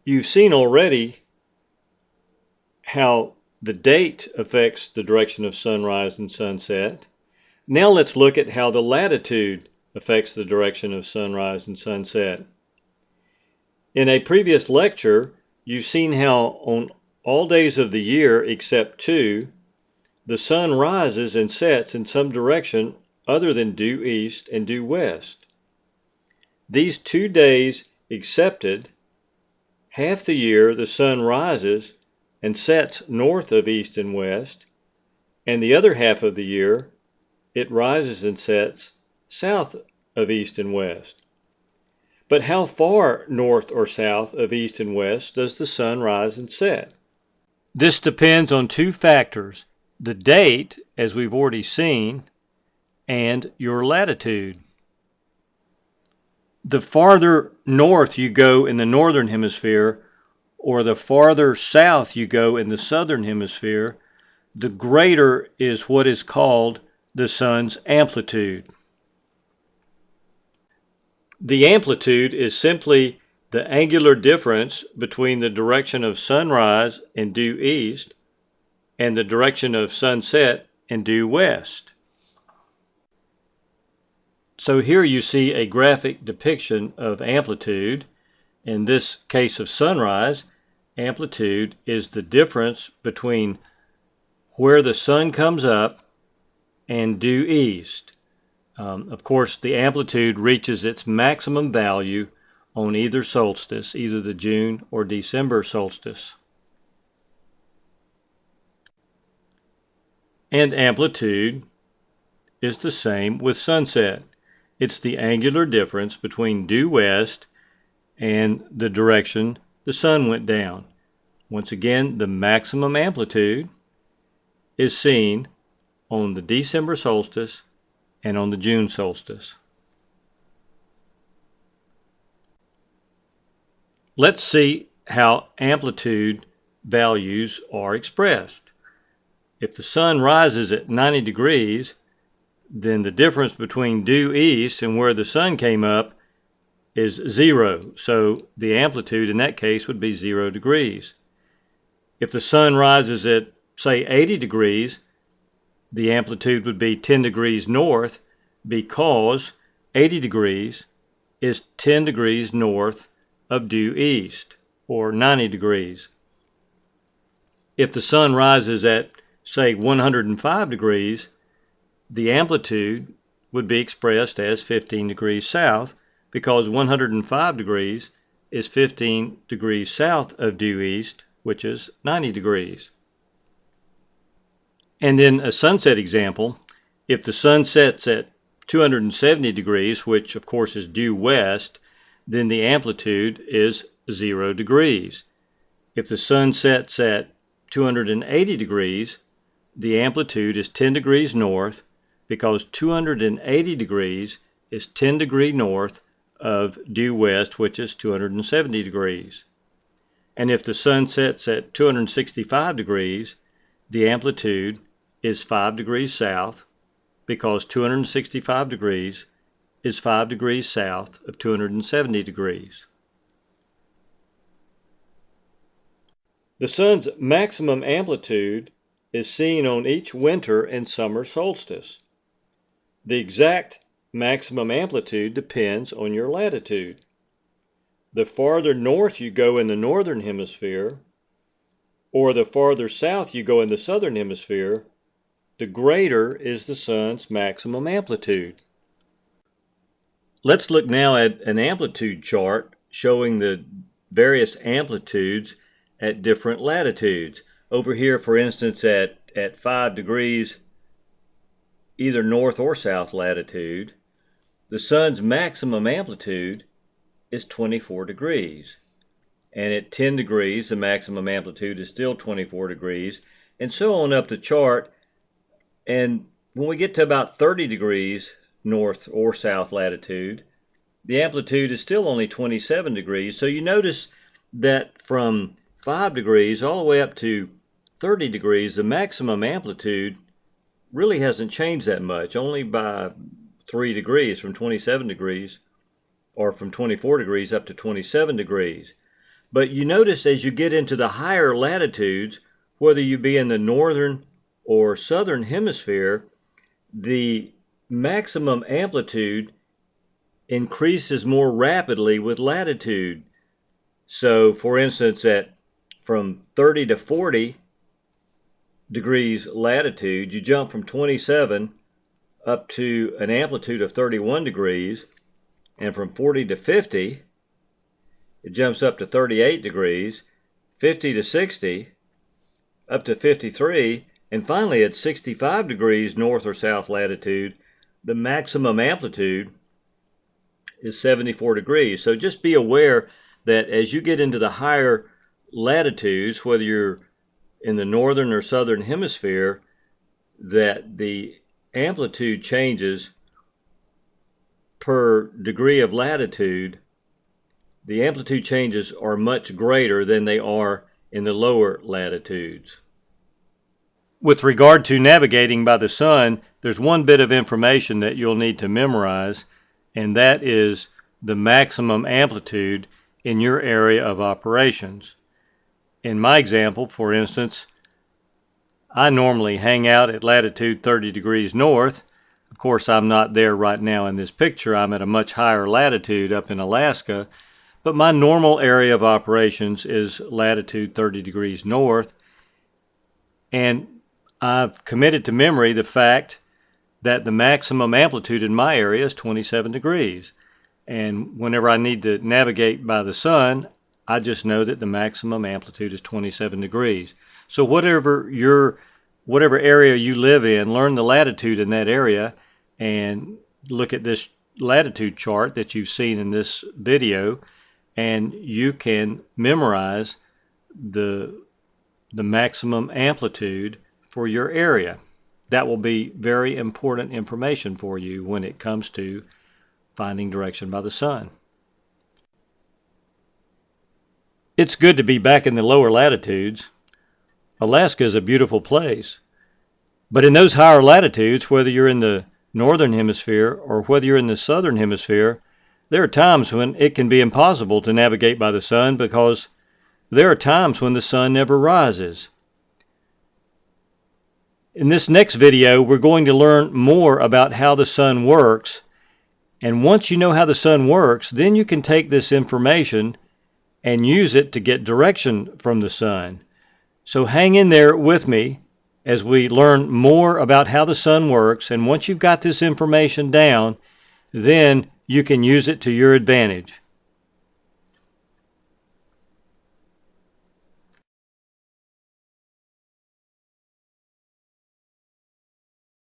You've seen already how the date affects the direction of sunrise and sunset. Now let's look at how the latitude affects the direction of sunrise and sunset. In a previous lecture, you've seen how on all days of the year except 2, the sun rises and sets in some direction other than due east and due west. These 2 days excepted, half the year the sun rises and sets north of east and west, and the other half of the year it rises and sets south of east and west. But how far north or south of east and west does the sun rise and set? This depends on 2 factors: the date, as we've already seen, and your latitude. The farther north you go in the northern hemisphere, or the farther south you go in the southern hemisphere, the greater is what is called the sun's amplitude. The amplitude is simply the angular difference between the direction of sunrise and due east and the direction of sunset and due west. So here you see a graphic depiction of amplitude. In this case of sunrise, amplitude is the difference between where the sun comes up and due east. Of course, the amplitude reaches its maximum value on either solstice, either the June or December solstice. And amplitude is the same with sunset. It's the angular difference between due west and the direction the sun went down. Once again, the maximum amplitude is seen on the December solstice and on the June solstice. Let's see how amplitude values are expressed. If the sun rises at 90 degrees, then the difference between due east and where the sun came up is 0. So the amplitude in that case would be 0 degrees. If the sun rises at, say, 80 degrees, the amplitude would be 10 degrees north, because 80 degrees is 10 degrees north of due east, or 90 degrees. If the sun rises at, say, 105 degrees, the amplitude would be expressed as 15 degrees south, because 105 degrees is 15 degrees south of due east, which is 90 degrees. And in a sunset example, if the sun sets at 270 degrees, which of course is due west, then the amplitude is 0 degrees. If the sun sets at 280 degrees, the amplitude is 10 degrees north, because 280 degrees is 10 degrees north of due west, which is 270 degrees. And if the sun sets at 265 degrees, the amplitude is 5 degrees south, because 265 degrees is 5 degrees south of 270 degrees. The sun's maximum amplitude is seen on each winter and summer solstice. The exact maximum amplitude depends on your latitude. The farther north you go in the northern hemisphere, or the farther south you go in the southern hemisphere, the greater is the sun's maximum amplitude. Let's look now at an amplitude chart showing the various amplitudes at different latitudes. Over here, for instance, at 5 degrees, either north or south latitude, the sun's maximum amplitude is 24 degrees. And at 10 degrees, the maximum amplitude is still 24 degrees, and so on up the chart. And when we get to about 30 degrees north or south latitude, the amplitude is still only 27 degrees. So you notice that from 5 degrees all the way up to 30 degrees, the maximum amplitude really hasn't changed that much, only by 3 degrees, from 27 degrees, or from 24 degrees up to 27 degrees. But you notice as you get into the higher latitudes, whether you be in the northern or southern hemisphere, the maximum amplitude increases more rapidly with latitude. So, for instance, from 30 to 40 degrees latitude, you jump from 27 up to an amplitude of 31 degrees, and from 40 to 50, it jumps up to 38 degrees, 50 to 60, up to 53, and finally at 65 degrees north or south latitude, the maximum amplitude is 74 degrees. So just be aware that as you get into the higher latitudes, whether you're in the northern or southern hemisphere, that the amplitude changes per degree of latitude, the amplitude changes are much greater than they are in the lower latitudes. With regard to navigating by the sun, there's one bit of information that you'll need to memorize, and that is the maximum amplitude in your area of operations. In my example, for instance, I normally hang out at latitude 30 degrees north. Of course, I'm not there right now in this picture. I'm at a much higher latitude up in Alaska, but my normal area of operations is latitude 30 degrees north, and I've committed to memory the fact that the maximum amplitude in my area is 27 degrees. And whenever I need to navigate by the sun, I just know that the maximum amplitude is 27 degrees. So whatever area you live in, learn the latitude in that area and look at this latitude chart that you've seen in this video, and you can memorize the maximum amplitude for your area. That will be very important information for you when it comes to finding direction by the sun. It's good to be back in the lower latitudes. Alaska is a beautiful place. But in those higher latitudes, whether you're in the northern hemisphere or whether you're in the southern hemisphere, there are times when it can be impossible to navigate by the sun because there are times when the sun never rises. In this next video, we're going to learn more about how the sun works. And once you know how the sun works, then you can take this information and use it to get direction from the sun. So hang in there with me as we learn more about how the sun works. And once you've got this information down, then you can use it to your advantage.